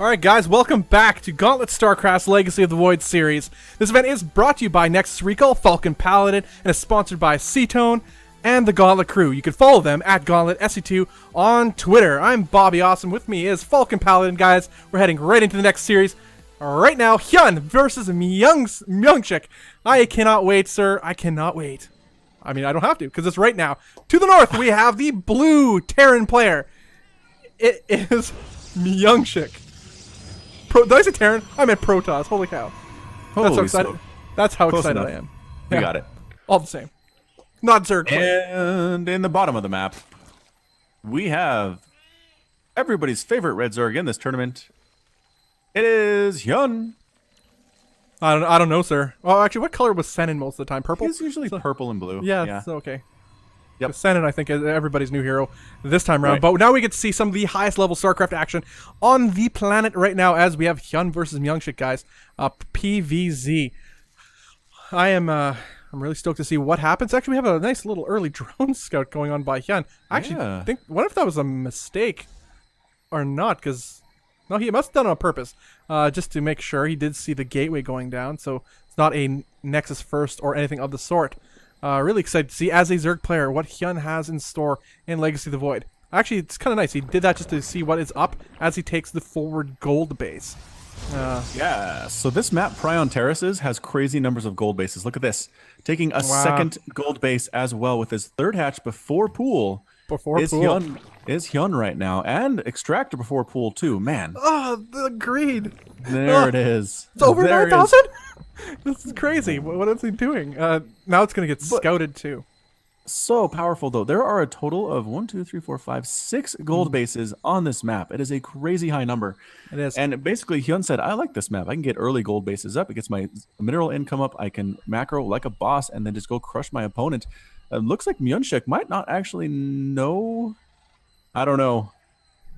Alright guys, welcome back to Gauntlet StarCraft's Legacy of the Void series. This event is brought to you by Nexus Recall, Falcon Paladin, and is sponsored by Cetone and the Gauntlet crew. You can follow them at Gauntlet SC2 on Twitter. I'm Bobby Awesome, with me is Falcon Paladin, guys. We're heading right into the next series. Right now, HyuN versus MyuNgSiK. I cannot wait, sir. I cannot wait. I mean, I don't have to, because it's right now. To the north, we have the blue Terran player. It is MyuNgSiK. Did I say Terran? I meant Protoss. Holy cow. That's how excited, that's how excited I am. We got it. All the same. Not Zerg. And in the bottom of the map, we have everybody's favorite red Zerg in this tournament. It is HyuN. I don't know, sir. Well, actually, what color was Senin most of the time? Purple? It's usually purple and blue. Yeah, it's okay. Yep. Senin, I think, is everybody's new hero this time around. Right. But now we get to see some of the highest level StarCraft action on the planet right now as we have HyuN versus MyuNgSiK, guys. PVZ. I'm really stoked to see what happens. Actually, we have a nice little early drone scout going on by HyuN. I actually think, what if that was a mistake or not? Because, no, he must have done it on purpose. Just to make sure. He did see the gateway going down, so it's not a Nexus first or anything of the sort. Really excited to see, as a Zerg player, what HyuN has in store in Legacy of the Void. Actually, it's kind of nice. He did that just to see what is up as he takes the forward gold base. Yeah, so this map, Prion Terraces, has crazy numbers of gold bases. Look at this. Taking a second gold base as well with his third hatch before pool. Is HyuN right now. And Extractor before pool, too. Man. Oh, the greed. There it is. It's over 9,000? This is crazy. What is he doing? Now it's going to get scouted too. So powerful, though. There are a total of 1, 2, 3, 4, 5, 6 gold bases on this map. It is a crazy high number. It is. And basically, HyuN said, I like this map. I can get early gold bases up. It gets my mineral income up. I can macro like a boss and then just go crush my opponent. It looks like MyuNgSiK might not actually know. I don't know.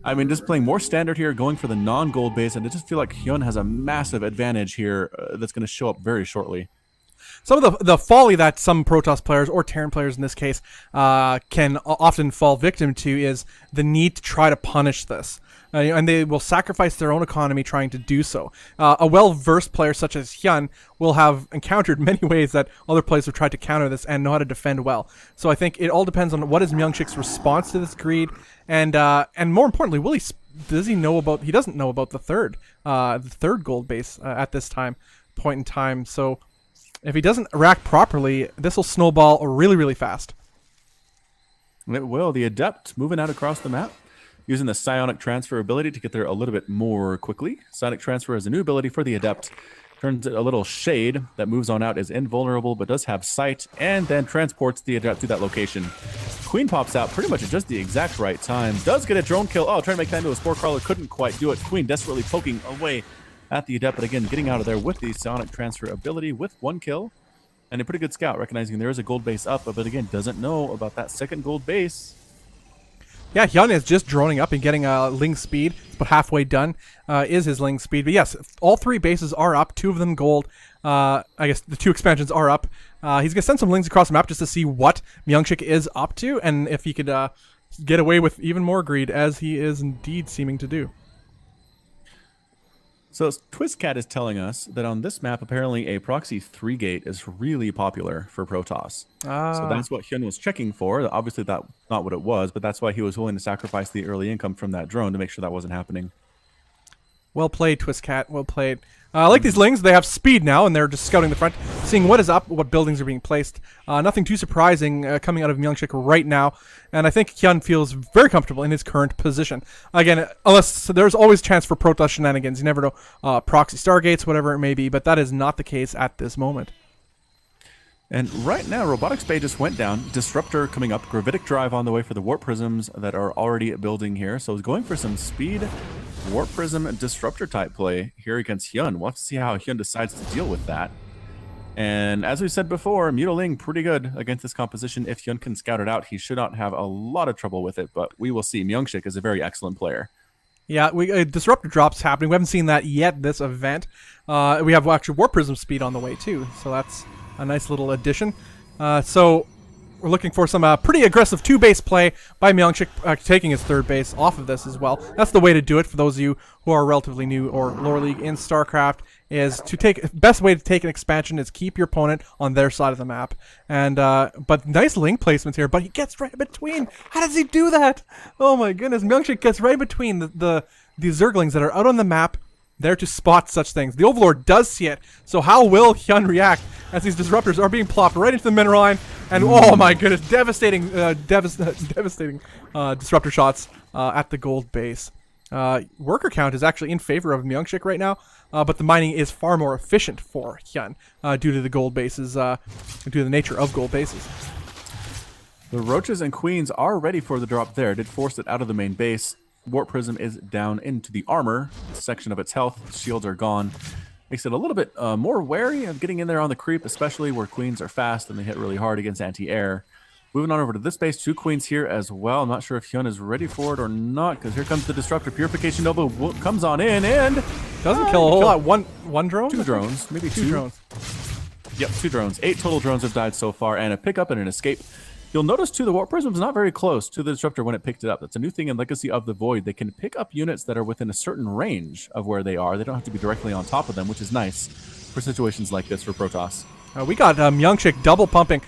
I mean, just playing more standard here, going for the non-gold base, and I just feel like HyuN has a massive advantage here that's going to show up very shortly. Some of the folly that some Protoss players, or Terran players in this case, can often fall victim to is the need to try to punish this. And they will sacrifice their own economy trying to do so. A well-versed player such as HyuN will have encountered many ways that other players have tried to counter this and know how to defend well. So I think it all depends on what is MyuNgSiK's response to this greed, and more importantly, does he know about? He doesn't know about the third gold base at this point in time. So if he doesn't rack properly, this will snowball really, really fast. It will. The Adept moving out across the map, using the Psionic Transfer ability to get there a little bit more quickly. Psionic Transfer is a new ability for the Adept. Turns a little shade that moves on out, is invulnerable, but does have sight, and then transports the Adept to that location. Queen pops out pretty much at just the exact right time. Does get a drone kill. Oh, trying to make that into a Spore Crawler. Couldn't quite do it. Queen desperately poking away at the Adept, but again, getting out of there with the Psionic Transfer ability with 1 kill. And a pretty good scout, recognizing there is a gold base up, but again, doesn't know about that second gold base. Yeah, HyuN is just droning up and getting Ling speed. It's about halfway done, is his Ling speed. But yes, all 3 bases are up, 2 of them gold. I guess the 2 expansions are up. He's going to send some Lings across the map just to see what MyuNgSiK is up to, and if he could get away with even more greed, as he is indeed seeming to do. So TwistCat is telling us that on this map, apparently a proxy 3-gate is really popular for Protoss. So that's what HyuN was checking for. Obviously, that's not what it was, but that's why he was willing to sacrifice the early income from that drone to make sure that wasn't happening. Well played, TwistCat. Well played. I like these Lings. They have speed now, and they're just scouting the front, seeing what is up, what buildings are being placed. Nothing too surprising coming out of MyuNgSiK right now, and I think HyuN feels very comfortable in his current position. Again, unless there's always chance for Protoss shenanigans. You never know, proxy Stargates, whatever it may be, but that is not the case at this moment. And right now, Robotics Bay just went down. Disruptor coming up. Gravitic Drive on the way for the Warp Prisms that are already building here. So he's going for some speed, Warp Prism, and Disruptor type play here against HyuN. We'll have to see how HyuN decides to deal with that. And as we said before, Mutaling pretty good against this composition. If HyuN can scout it out, he should not have a lot of trouble with it. But we will see. MyuNgSiK is a very excellent player. Yeah, Disruptor drops happening. We haven't seen that yet this event. We have actually Warp Prism speed on the way too. So that's a nice little addition. So we're looking for some pretty aggressive 2-base play by MyuNgSiK, taking his 3rd base off of this as well. That's the way to do it for those of you who are relatively new or lower league in StarCraft. Is to best way to take an expansion is keep your opponent on their side of the map. And but nice link placement here. But he gets right between. How does he do that? Oh my goodness! MyuNgSiK gets right between the Zerglings that are out on the map, there to spot such things. The Overlord does see it. So how will HyuN react as these disruptors are being plopped right into the mineral line? And oh my goodness, devastating, devastating disruptor shots at the gold base. Worker count is actually in favor of MyuNgSiK right now, but the mining is far more efficient for HyuN due to the gold bases, due to the nature of gold bases. The Roaches and Queens are ready for the drop there. Did force it out of the main base. Warp Prism is down into the armor section of its health. Shields are gone. Makes it a little bit more wary of getting in there on the creep, especially where Queens are fast and they hit really hard against anti-air. Moving on over to this base, 2 Queens here as well. I'm not sure if HyuN is ready for it or not, because here comes the Disruptor. Purification Nova comes on in and doesn't kill a whole lot. One drone? 2 drones, maybe 2 drones. Yep, 2 drones. 8 total drones have died so far, and a pickup and an escape. You'll notice, too, the Warp Prism's not very close to the Disruptor when it picked it up. That's a new thing in Legacy of the Void. They can pick up units that are within a certain range of where they are. They don't have to be directly on top of them, which is nice for situations like this for Protoss. We got MyuNgSiK double pumping.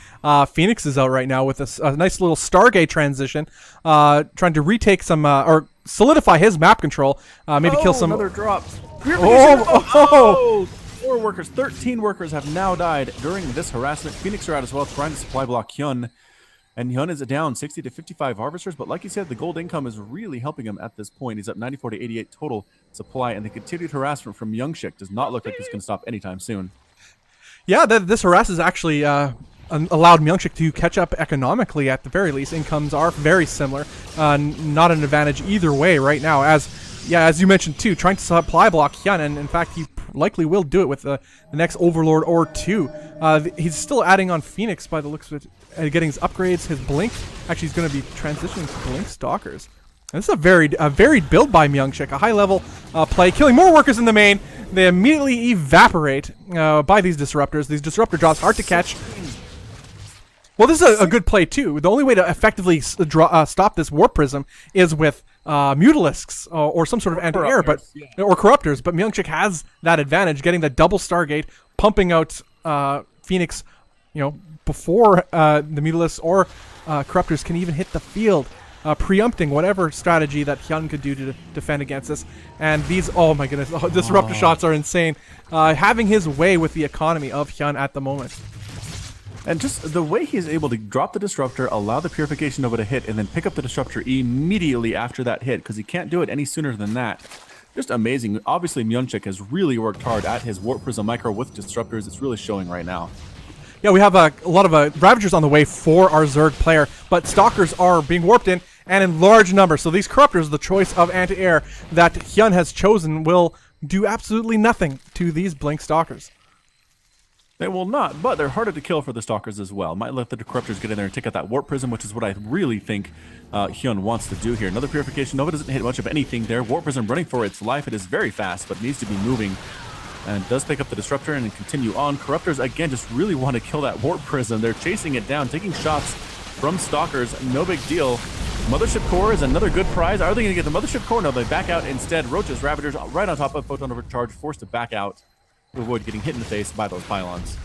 Phoenix is out right now with a nice little Stargate transition, trying to retake some, or solidify his map control, maybe kill some... another drop. Oh! 4 workers, 13 workers have now died during this harassment. Phoenix are out as well, trying to supply block HyuN. And HyuN is down 60 to 55 harvesters, but like you said, the gold income is really helping him at this point. He's up 94 to 88 total supply, and the continued harassment from MyuNgSiK does not look like it's going to stop anytime soon. Yeah, this harass has actually allowed MyuNgSiK to catch up economically at the very least. Incomes are very similar. Not an advantage either way right now. As you mentioned too, trying to supply block HyuN, and in fact he likely will do it with the next Overlord or 2. He's still adding on Phoenix by the looks of it, getting his upgrades, his Blink. Actually, he's going to be transitioning to Blink Stalkers. And this is a varied build by MyuNgSiK, a high-level play, killing more workers in the main. They immediately evaporate by these disruptors. These disruptor drops hard to catch. Well, this is a good play too. The only way to effectively stop this Warp Prism is with Mutalisks or some sort of anti-air, or Corruptors. But MyuNgSiK has that advantage, getting the double Stargate, pumping out Phoenix, before the Mutalisks or Corruptors can even hit the field. Preempting whatever strategy that HyuN could do to defend against this. And these, oh my goodness, disruptor shots are insane. Having his way with the economy of HyuN at the moment. And just the way he's able to drop the Disruptor, allow the Purification Nova to hit, and then pick up the Disruptor immediately after that hit, because he can't do it any sooner than that. Just amazing. Obviously, MyuNgSiK has really worked hard at his Warp Prism Micro with Disruptors. It's really showing right now. Yeah, we have a lot of Ravagers on the way for our Zerg player, but Stalkers are being warped in, and in large numbers. So these Corruptors, the choice of anti-air that HyuN has chosen, will do absolutely nothing to these Blink Stalkers. They will not, but they're harder to kill for the Stalkers as well. Might let the Corruptors get in there and take out that Warp Prism, which is what I really think HyuN wants to do here. Another Purification Nova doesn't hit much of anything there. Warp Prism running for its life. It is very fast, but needs to be moving. And does pick up the Disruptor and continue on. Corruptors, again, just really want to kill that Warp Prism. They're chasing it down, taking shots from Stalkers. No big deal. Mothership Core is another good prize. Are they going to get the Mothership Core? No, they back out instead. Roaches, Ravagers right on top of Photon Overcharge, forced to back out to avoid getting hit in the face by those pylons.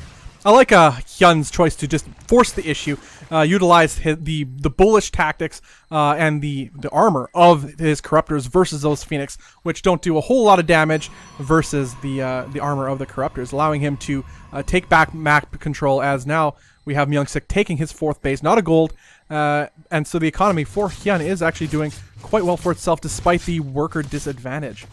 I like HyuN's choice to just force the issue, utilize the bullish tactics and the armor of his Corruptors versus those Phoenix, which don't do a whole lot of damage, versus the armor of the Corruptors, allowing him to take back map control, as now we have MyuNgSiK taking his 4th base, not a gold, and so the economy for HyuN is actually doing quite well for itself despite the worker disadvantage.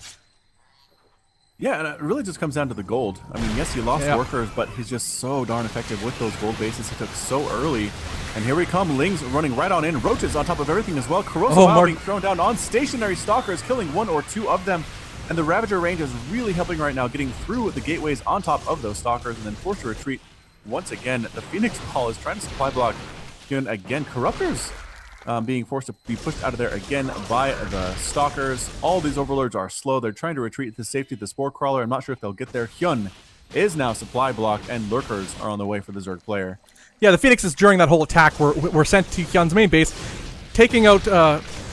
Yeah, and it really just comes down to the gold. I mean, yes, he lost workers, but he's just so darn effective with those gold bases he took so early. And here we come, Lings running right on in. Roaches on top of everything as well. Corrosive being thrown down on stationary Stalkers, killing 1 or 2 of them. And the Ravager range is really helping right now, getting through the gateways on top of those Stalkers and then forced to retreat once again. The Phoenix Ball is trying to supply block HyuN again. Corruptors being forced to be pushed out of there again by the Stalkers. All these Overlords are slow. They're trying to retreat to safety of the Spore Crawler. I'm not sure if they'll get there. HyuN is now supply blocked, and Lurkers are on the way for the Zerg player. Yeah, the Phoenixes during that whole attack were sent to HyuN's main base, taking out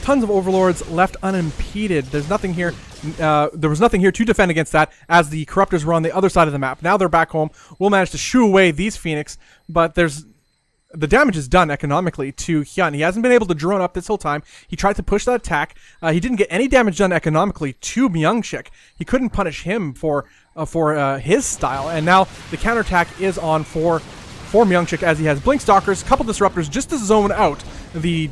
tons of overlords left unimpeded. There's nothing here. There was nothing here to defend against that, as the corruptors were on the other side of the map. Now they're back home. We'll manage to shoo away these Phoenix, but the damage is done economically to HyuN. He hasn't been able to drone up this whole time. He tried to push that attack. He didn't get any damage done economically to MyuNgSiK. He couldn't punish him for his style, and now the counterattack is on for MyuNgSiK, as he has Blink Stalkers, couple Disruptors just to zone out the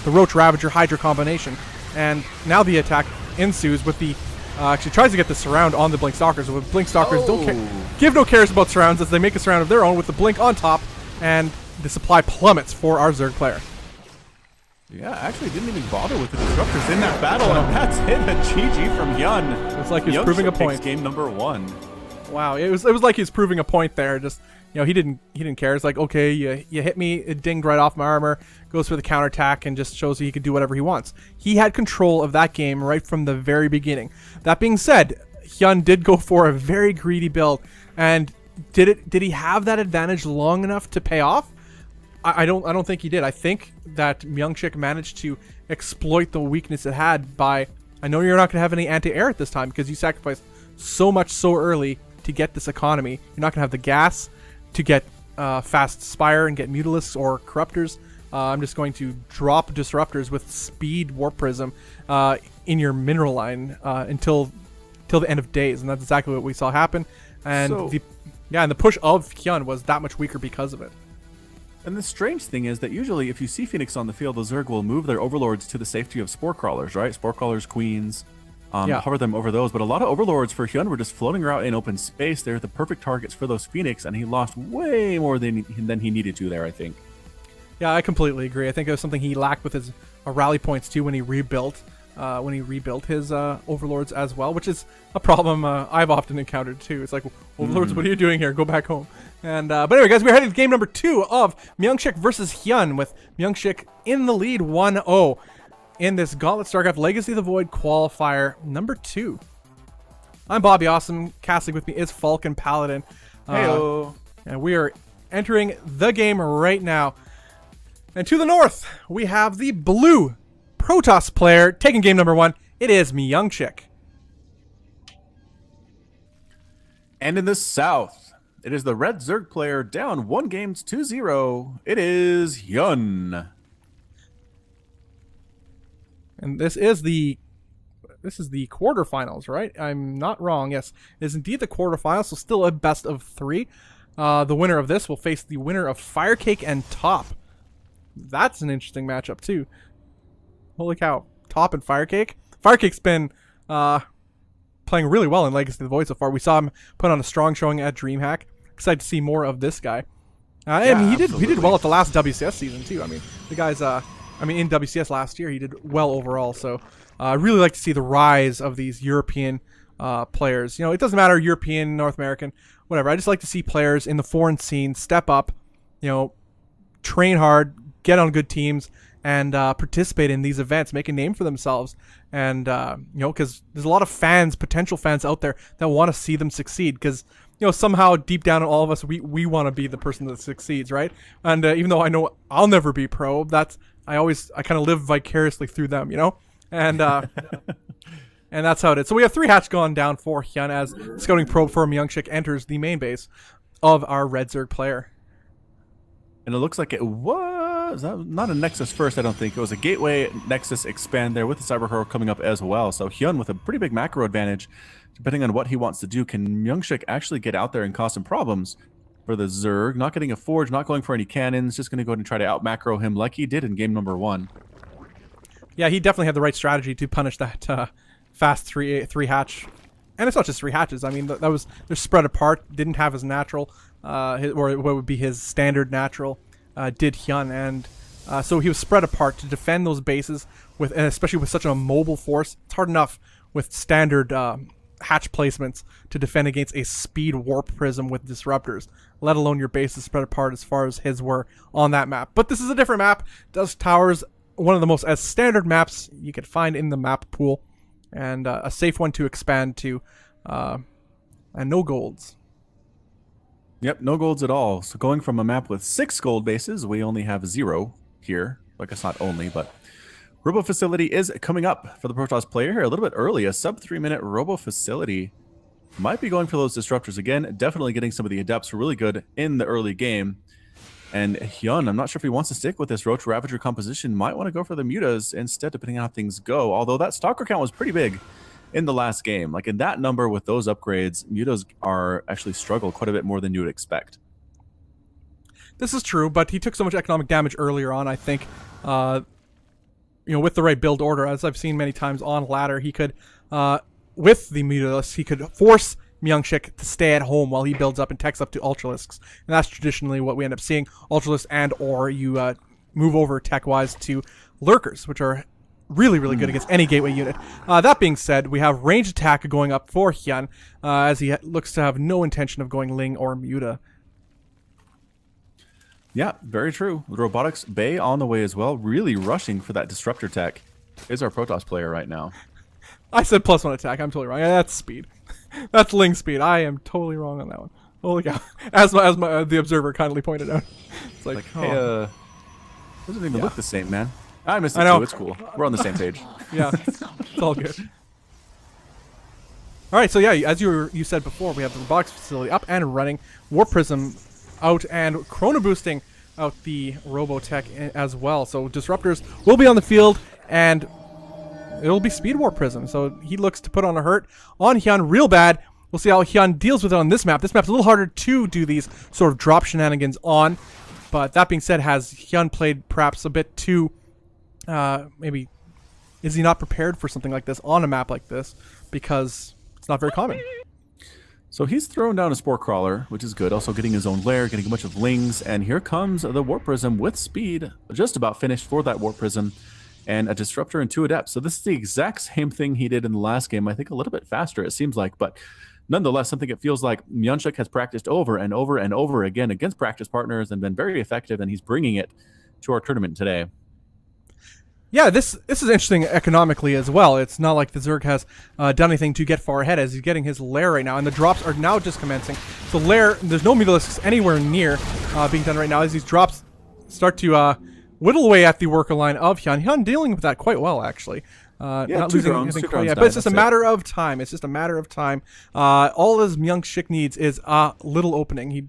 Roach Ravager Hydra combination. And now the attack ensues with the actually tries to get the surround on the Blink Stalkers. With Blink Stalkers don't give no cares about surrounds, as they make a surround of their own with the Blink on top, and the supply plummets for our Zerg player. Yeah, actually didn't even bother with the Disruptors in that battle, and that's hit a GG from HyuN. It's like he's proving a point. Game number 1. Wow, it was like he's proving a point there. Just, you know, he didn't care. It's like, okay, you hit me, it dinged right off my armor, goes for the counterattack, and just shows he can do whatever he wants. He had control of that game right from the very beginning. That being said, HyuN did go for a very greedy build, and did he have that advantage long enough to pay off? I don't think he did. I think that MyuNgSiK managed to exploit the weakness it had by, I know you're not going to have any anti-air at this time because you sacrificed so much so early to get this economy. You're not going to have the gas to get fast Spire and get Mutalisks or Corruptors. I'm just going to drop Disruptors with Speed Warp Prism in your mineral line until the end of days, and that's exactly what we saw happen. And and the push of HyuN was that much weaker because of it. And the strange thing is that usually if you see Phoenix on the field, the Zerg will move their overlords to the safety of Spore Crawlers, right? Spore Crawlers, Queens, hover them over those. But a lot of overlords for HyuN were just floating around in open space. They're the perfect targets for those Phoenix, and he lost way more than he needed to there, I think. Yeah, I completely agree. I think it was something he lacked with his rally points too when he rebuilt his overlords as well, which is a problem I've often encountered too. It's like, overlords, what are you doing here? Go back home. And but anyway, guys, we're headed to game number 2 of MyuNgSiK versus HyuN, with MyuNgSiK in the lead 1-0 in this Gauntlet StarCraft Legacy of the Void Qualifier number 2. I'm Bobby Awesome. Casting with me is Falcon Paladin. Heyo. And we are entering the game right now. And to the north, we have the blue Protoss player taking game number 1. It is MyuNgSiK. And in the south, it is the red Zerg player down 1 game to 2-0. It is HyuN. And this is the quarterfinals, right? I'm not wrong. Yes, it is indeed the quarterfinals, so still a best of 3. The winner of this will face the winner of Firecake and Top. That's an interesting matchup too. Holy cow. Top and Firecake. Firecake's been playing really well in Legacy of the Void so far. We saw him put on a strong showing at DreamHack. Excited to see more of this guy. I mean, he did well at the last WCS season too. I mean, the guy's in WCS last year he did well overall. So I really like to see the rise of these European players. You know, it doesn't matter European, North American, whatever. I just like to see players in the foreign scene step up, you know, train hard, get on good teams, and participate in these events, make a name for themselves. And, you know, because there's a lot of fans, potential fans out there that want to see them succeed, because, you know, somehow deep down in all of us, we want to be the person that succeeds, right? And even though I know I'll never be pro, I kind of live vicariously through them, you know? And and that's how it is. So we have 3 hatch gone down for HyuN as scouting probe for MyuNgSiK enters the main base of our red Zerg player. And it looks like it was not a Nexus first, I don't think. It was a Gateway Nexus expand there with the Cyber Hero coming up as well. So HyuN with a pretty big macro advantage, depending on what he wants to do. Can MyuNgSiK actually get out there and cause some problems for the Zerg? Not getting a Forge, not going for any cannons, just going to go ahead and try to out macro him like he did in game number 1. Yeah, he definitely had the right strategy to punish that fast 3 hatch. And it's not just 3 hatches. I mean, they're spread apart, didn't have his natural, or what would be his standard natural, did HyuN. And so he was spread apart to defend those bases, and especially with such a mobile force. It's hard enough with standard hatch placements to defend against a speed warp prism with disruptors, let alone your bases spread apart as far as his were on that map. But this is a different map. Dusk Towers, one of the most standard maps you could find in the map pool, and a safe one to expand to, and no golds. Yep, no golds at all. So going from a map with 6 gold bases, we only have 0 here. I guess not only, but Robo Facility is coming up for the Protoss player here a little bit early. A sub 3-minute Robo Facility might be going for those disruptors again. Definitely getting some of the adepts really good in the early game. And HyuN, I'm not sure if he wants to stick with this Roach Ravager composition. Might want to go for the Mutas instead, depending on how things go. Although that Stalker count was pretty big in the last game. Like in that number with those upgrades, Mutas are actually struggle quite a bit more than you would expect. This is true, but he took so much economic damage earlier on, I think, with the right build order, as I've seen many times on ladder, he could, with the Mutalist, he could force MyuNgSiK to stay at home while he builds up and techs up to Ultralisks. And that's traditionally what we end up seeing, Ultralisk and or you move over tech-wise to Lurkers, which are really, really good against any gateway unit. That being said, we have range attack going up for HyuN, as he looks to have no intention of going Ling or Muta. Yeah, very true. The Robotics Bay on the way as well. Really rushing for that Disruptor tech is our Protoss player right now. I said +1 attack. I'm totally wrong. That's speed. That's Ling speed. I am totally wrong on that one. Holy cow. As the observer kindly pointed out. It's like hey, doesn't even look the same, man. I missed it too. It's cool. We're on the same page. Yeah, it's all good. All right, so yeah, as you said before, we have the robotics facility up and running. Warp Prism out and Chrono boosting out the Robotech as well. So disruptors will be on the field and it'll be Speed Warp Prism. So he looks to put on a hurt on HyuN real bad. We'll see how HyuN deals with it on this map. This map's a little harder to do these sort of drop shenanigans on. But that being said, has HyuN played perhaps a bit too, maybe, is he not prepared for something like this on a map like this? Because it's not very common. So he's thrown down a Spore Crawler, which is good. Also getting his own lair, getting a bunch of Lings. And here comes the Warp Prism with speed. Just about finished for that Warp Prism. And a Disruptor and 2 Adepts. So this is the exact same thing he did in the last game. I think a little bit faster, it seems like. But nonetheless, something it feels like MyuNgSiK has practiced over and over and over again against practice partners and been very effective. And he's bringing it to our tournament today. Yeah, this is interesting economically as well. It's not like the Zerg has done anything to get far ahead as he's getting his lair right now, and the drops are now just commencing. So lair, there's no Mutalisks anywhere near being done right now as these drops start to whittle away at the worker line of HyuN. HyuN dealing with that quite well, actually. Not losing anything quite yet, but it's just a matter of time. It's just a matter of time. All his MyuNgSiK needs is a little opening. He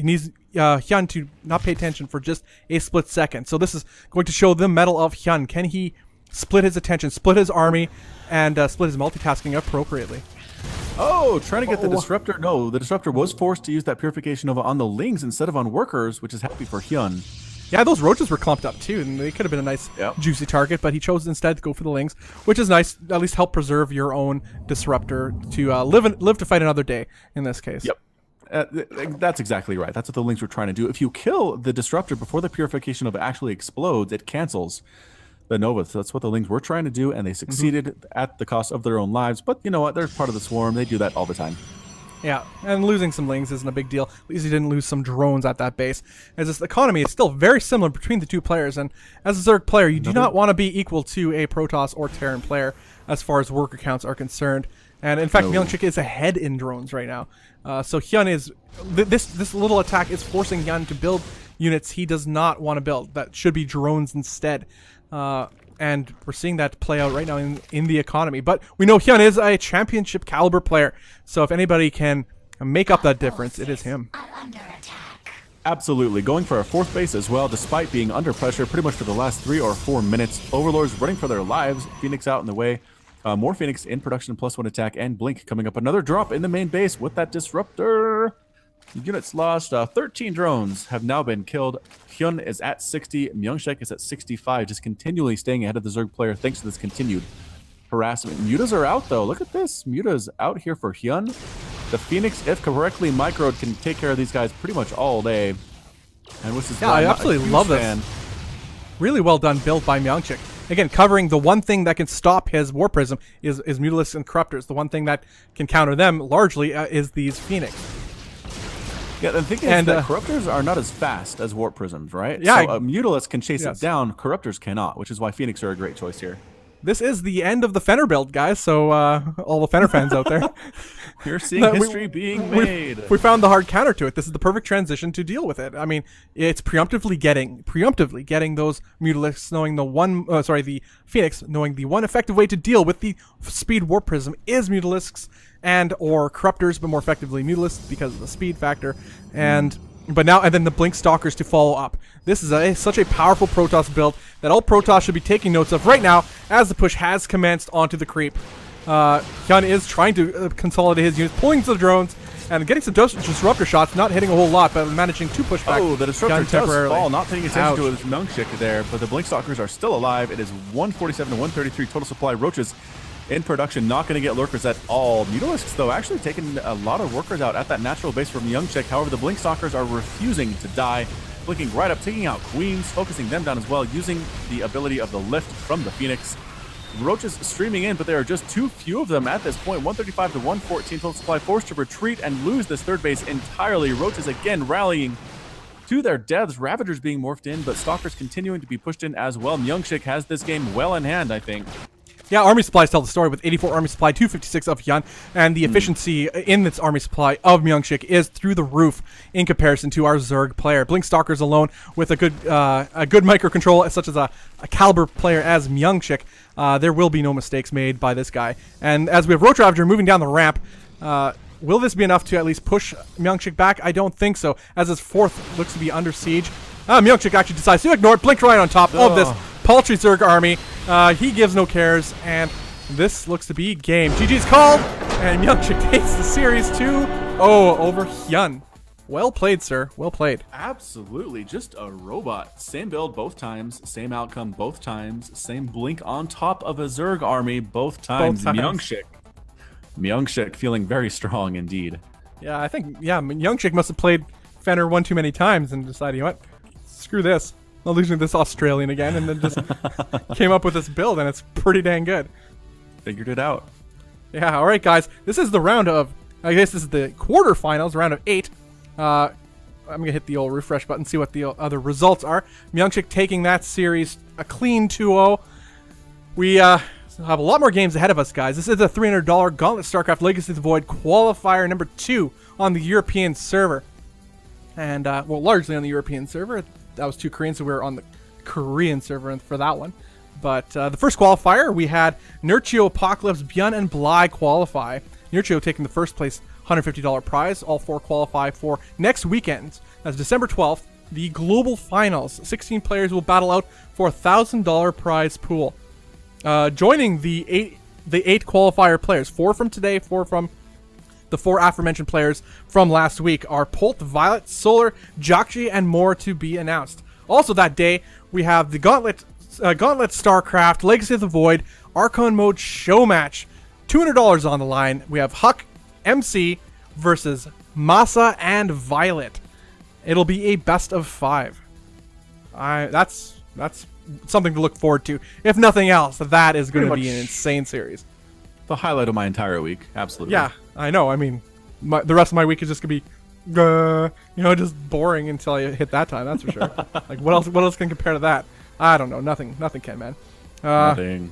needs HyuN to not pay attention for just a split second. So this is going to show the mettle of HyuN. Can he split his attention, split his army, and split his multitasking appropriately? Oh, trying to get the Disruptor. No, the Disruptor was forced to use that Purification Nova on the Lings instead of on Workers, which is happy for HyuN. Yeah, those roaches were clumped up too, and they could have been a nice, juicy target, but he chose instead to go for the Lings, which is nice. At least help preserve your own Disruptor to live to fight another day in this case. Yep. That's exactly right. That's what the Lings were trying to do. If you kill the Disruptor before the Purification Nova actually explodes, it cancels the Nova. So that's what the Lings were trying to do, and they succeeded at the cost of their own lives. But you know what? They're part of the swarm. They do that all the time. Yeah, and losing some Lings isn't a big deal. At least he didn't lose some drones at that base. As this economy is still very similar between the two players, and as a Zerg player, you do not want to be equal to a Protoss or Terran player as far as worker counts are concerned. And in fact, MyuNgSiK is ahead in drones right now. So HyuN is this little attack is forcing HyuN to build units he does not want to build. That should be drones instead. And we're seeing that play out right now in the economy. But we know HyuN is a championship caliber player. So if anybody can make up that difference, it is him. Absolutely. Going for a 4th base as well, despite being under pressure pretty much for the last 3 or 4 minutes. Overlords running for their lives. Phoenix out in the way. More Phoenix in production, +1 attack, and Blink coming up. Another drop in the main base with that Disruptor. Units lost. 13 drones have now been killed. HyuN is at 60. MyuNgSiK is at 65, just continually staying ahead of the Zerg player thanks to this continued harassment. Mutas are out, though. Look at this. Mutas out here for HyuN. The Phoenix, if correctly microed, can take care of these guys pretty much all day. And which is I absolutely love this. Really well done build by MyuNgSiK. Again, covering the one thing that can stop his Warp Prism is Mutalisks and Corruptors. The one thing that can counter them largely is these Phoenix. Yeah, the thing is that Corruptors are not as fast as Warp Prisms, right? Yeah. So Mutalisks can chase it down, Corruptors cannot, which is why Phoenix are a great choice here. This is the end of the Fenner build, guys, so all the Fenner fans out there. You're seeing history being made. We found the hard counter to it. This is the perfect transition to deal with it. I mean, it's preemptively getting those Mutalisks, knowing the Phoenix, knowing the one effective way to deal with the speed warp prism is Mutalisks and or Corruptors, but more effectively Mutalisks because of the speed factor, and then the Blink Stalkers to follow up. This is such a powerful Protoss build that all Protoss should be taking notes of right now as the push has commenced onto the creep. HyuN is trying to consolidate his units, pulling to the drones, and getting some disruptor shots, not hitting a whole lot, but managing to push back. Oh, the disruptor does fall, not paying attention Ouch. to his MyuNgSiK there, but the Blink Stalkers are still alive. It is 147 to 133 total supply. Roaches in production, not going to get lurkers at all. Mutalisks, though, actually taking a lot of workers out at that natural base from MyuNgSiK. However, the Blink Stalkers are refusing to die, blinking right up, taking out Queens, focusing them down as well, using the ability of the lift from the Phoenix. Roaches streaming in, but there are just too few of them at this point. 135 to 114 total supply, forced to retreat and lose this third base entirely. Roaches again rallying to their deaths. Ravagers being morphed in, but Stalkers continuing to be pushed in as well. MyuNgSiK has this game well in hand, I think. Yeah, army supplies tell the story with 84 army supply, 256 of HyuN, and the efficiency in this army supply of MyuNgSiK is through the roof in comparison to our Zerg player. Blink Stalkers alone with a good microcontrol, such as a caliber player as MyuNgSiK, there will be no mistakes made by this guy. And as we have Roach Ravager moving down the ramp, will this be enough to at least push MyuNgSiK back? I don't think so, as his fourth looks to be under siege. MyuNgSiK actually decides to ignore it, blink right on top of this paltry Zerg army. He gives no cares, and this looks to be game. GG's called, and MyuNgSiK takes the series 2-0 over HyuN. Well played, sir. Well played. Absolutely. Just a robot. Same build both times. Same outcome both times. Same blink on top of a Zerg army both times. MyuNgSiK feeling very strong indeed. Yeah, I think, MyuNgSiK must have played Fenner one too many times and decided, you know what, screw this. I'm losing this Australian again, and then just came up with this build, and it's pretty dang good. Figured it out. Yeah, all right, guys. This is the round of, I guess this is the quarterfinals, round of 8. I'm going to hit the old refresh button, see what the other results are. MyuNgSiK taking that series a clean 2-0. We have a lot more games ahead of us, guys. This is a $300 Gauntlet StarCraft Legacy of the Void Qualifier number 2 on the European server. And, well, largely on the European server. That was 2 Koreans, so we were on the Korean server for that one. But the first qualifier, we had Nurchio, Apocalypse, Byun, and Bly qualify. Nurchio taking the first place $150 prize. All 4 qualify for next weekend. That's December 12th, the global finals. 16 players will battle out for a $1,000 prize pool. Joining the eight qualifier players, 4 from today, 4 from the 4 aforementioned players from last week, are Polt, Violet, Solar, Jakji, and more to be announced. Also that day, we have the Gauntlet StarCraft Legacy of the Void Archon Mode show match. $200 on the line. We have Huck, MC versus Masa and Violet. It'll be a best of 5. That's something to look forward to. If nothing else, that is going to be an insane series. The highlight of my entire week. Absolutely. Yeah, I know. I mean, the rest of my week is just going to be, just boring until I hit that time. That's for sure. Like, what else can compare to that? I don't know. Nothing can, man. Nothing.